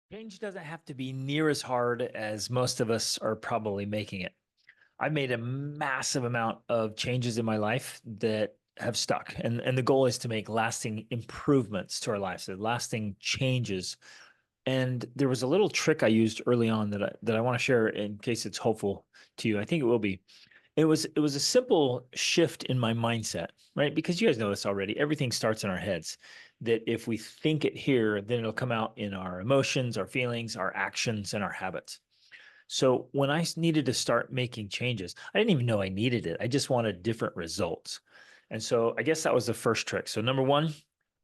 Change doesn't have to be near as hard as most of us are probably making it. I've made a massive amount of changes in my life that have stuck. And the goal is to make lasting improvements to our lives, so lasting changes. And there was a little trick I used early on that I want to share in case it's helpful to you. I think it will be. It was a simple shift in my mindset, right? Because you guys know this already. Everything starts in our heads. That if we think it here, then it'll come out in our emotions, our feelings, our actions, and our habits. So when I needed to start making changes, I didn't even know I needed it. I just wanted different results. And so I guess that was the first trick. So number one,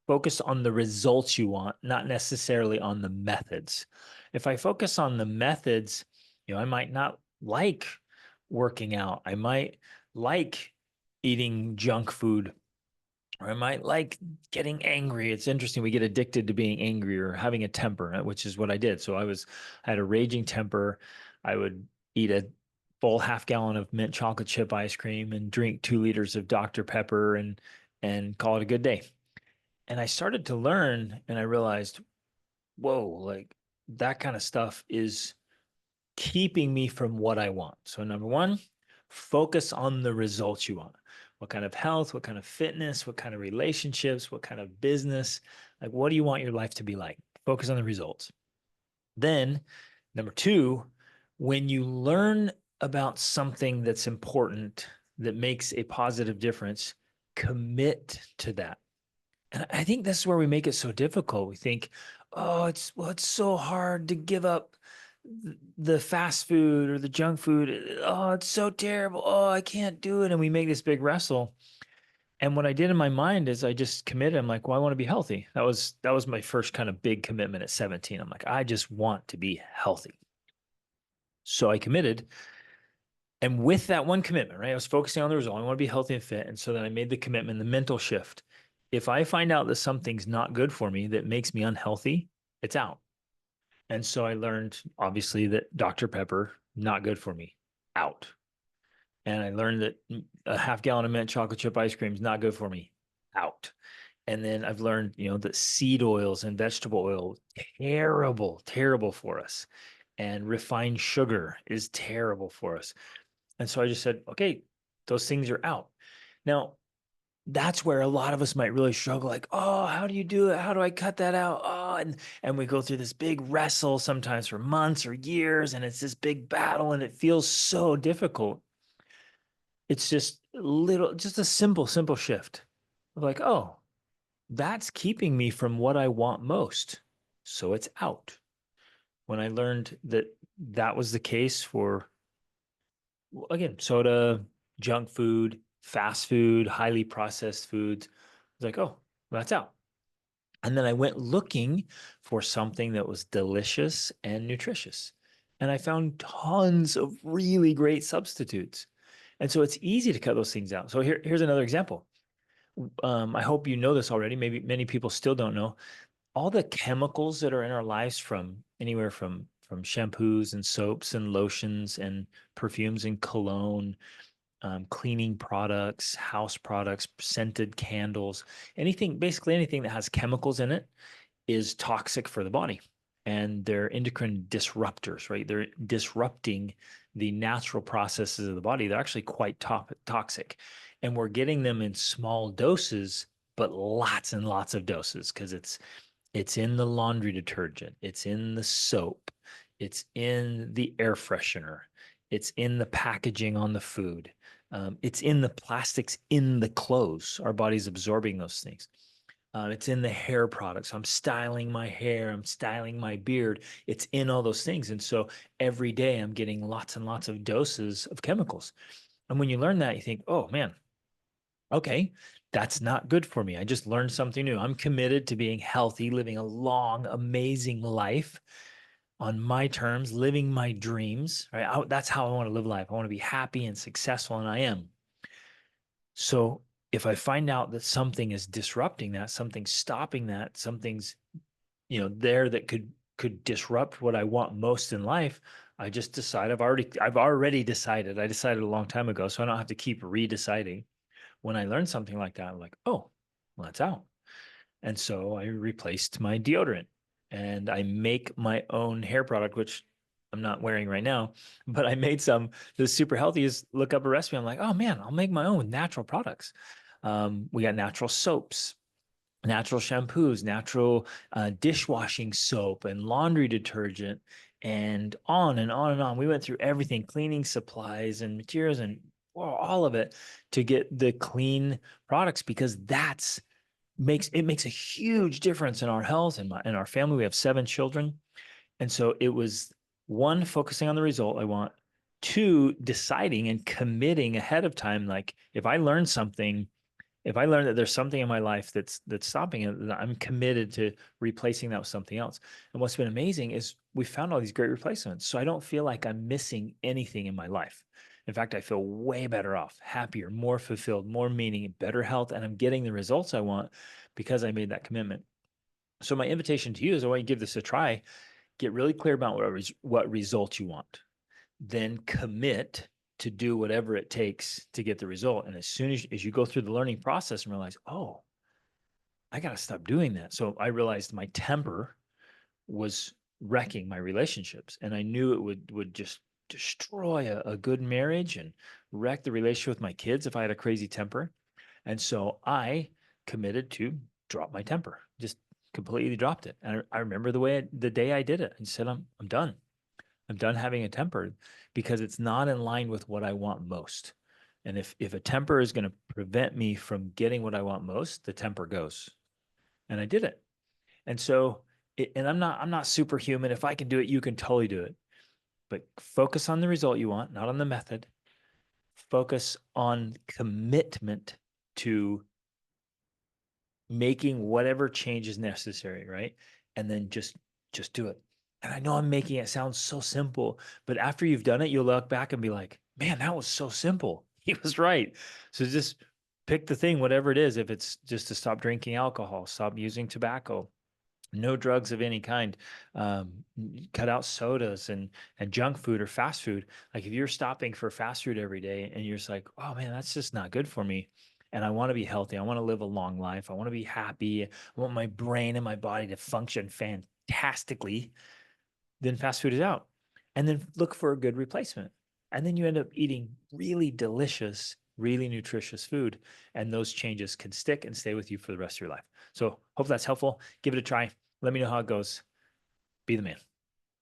focus on the results you want, not necessarily on the methods. If I focus on the methods, I might not like working out. I might like eating junk food, or I might like getting angry. It's interesting. We get addicted to being angry or having a temper, which is what I did. I had a raging temper. I would eat a full half gallon of mint chocolate chip ice cream and drink 2 liters of Dr. Pepper and call it a good day. And I started to learn and I realized, whoa, like that kind of stuff is keeping me from what I want. So, number one, focus on the results you want. What kind of health, what kind of fitness, what kind of relationships, what kind of business? Like, what do you want your life to be like? Focus on the results. Then, number two, when you learn about something that's important, that makes a positive difference, commit to that. And I think that's where we make it so difficult. We think, oh, it's so hard to give up the fast food or the junk food. Oh, it's so terrible. Oh, I can't do it. And we make this big wrestle. And what I did in my mind is I just committed. I'm like, well, I want to be healthy. That was my first kind of big commitment at 17. I'm like, I just want to be healthy. So I committed. And with that one commitment, right, I was focusing on the result. I want to be healthy and fit. And so then I made the commitment, the mental shift. If I find out that something's not good for me that makes me unhealthy, it's out. And so I learned, obviously, that Dr. Pepper, not good for me, out. And I learned that a half gallon of mint chocolate chip ice cream is not good for me, out. And then I've learned, that seed oils and vegetable oil, terrible, terrible for us. And refined sugar is terrible for us. And so I just said, okay, those things are out. Now, that's where a lot of us might really struggle, like, oh, how do you do it? How do I cut that out? Oh, and we go through this big wrestle sometimes for months or years, and it's this big battle, and it feels so difficult. It's just a simple shift of like, oh, that's keeping me from what I want most. So it's out. When I learned that that was the case for, again, soda, junk food, fast food, highly processed foods, it's like, oh, that's out. And then I went looking for something that was delicious and nutritious. And I found tons of really great substitutes. And so it's easy to cut those things out. So here's another example. I hope you know this already. Maybe many people still don't know. All the chemicals that are in our lives, from anywhere from shampoos and soaps and lotions and perfumes and cologne, cleaning products, house products, scented candles, basically anything that has chemicals in it is toxic for the body. And they're endocrine disruptors, right? They're disrupting the natural processes of the body. They're actually quite toxic. And we're getting them in small doses, but lots and lots of doses because it's in the laundry detergent, it's in the soap, it's in the air freshener, it's in the packaging on the food, it's in the plastics in the clothes. Our body's absorbing those things. It's in the hair products. I'm styling my hair. I'm styling my beard. It's in all those things. And so every day I'm getting lots and lots of doses of chemicals. And when you learn that, you think, oh man, okay, that's not good for me. I just learned something new. I'm committed to being healthy, living a long, amazing life on my terms, living my dreams, right? That's how I want to live life. I want to be happy and successful, and I am. So if I find out that something is disrupting that, something's stopping that, something's, there that could disrupt what I want most in life, I just decide I've already decided. I decided a long time ago, so I don't have to keep redeciding. When I learned something like that, I'm like, oh, well, that's out. And so I replaced my deodorant and I make my own hair product, which I'm not wearing right now, but I made some that's super healthy. Is look up a recipe. I'm like, oh man, I'll make my own with natural products. We got natural soaps, natural shampoos, natural dishwashing soap, and laundry detergent, and on and on and on. We went through everything, cleaning supplies and materials, and well, all of it to get the clean products because that's makes a huge difference in our health and in our family. We have 7 children, and so it was one, focusing on the result I want, two, deciding and committing ahead of time. Like if I learn that there's something in my life that's stopping it, I'm committed to replacing that with something else. And what's been amazing is we found all these great replacements. So I don't feel like I'm missing anything in my life. In fact, I feel way better off, happier, more fulfilled, more meaning, better health, and I'm getting the results I want because I made that commitment. So my invitation to you is I want you to give this a try. Get really clear about what result you want, then commit to do whatever it takes to get the result. And as soon as you go through the learning process and realize, oh, I got to stop doing that. So I realized my temper was wrecking my relationships. And I knew it would just destroy a good marriage and wreck the relationship with my kids if I had a crazy temper. And so I committed to drop my temper, just completely dropped it. And I remember the day I did it and said, I'm done. I'm done having a temper because it's not in line with what I want most. And if a temper is going to prevent me from getting what I want most, the temper goes. And I did it. And so and I'm not superhuman. If I can do it, you can totally do it. But focus on the result you want, not on the method. Focus on commitment to making whatever change is necessary, right? And then just do it. And I know I'm making it sound so simple, but after you've done it, you'll look back and be like, man, that was so simple. He was right. So just pick the thing, whatever it is. If it's just to stop drinking alcohol, stop using tobacco, no drugs of any kind, cut out sodas and junk food or fast food. Like if you're stopping for fast food every day and you're just like, oh man, that's just not good for me. And I want to be healthy. I want to live a long life. I want to be happy. I want my brain and my body to function fantastically. Then fast food is out. And then look for a good replacement. And then you end up eating really delicious, really nutritious food. And those changes can stick and stay with you for the rest of your life. So hope that's helpful. Give it a try. Let me know how it goes. Be the man.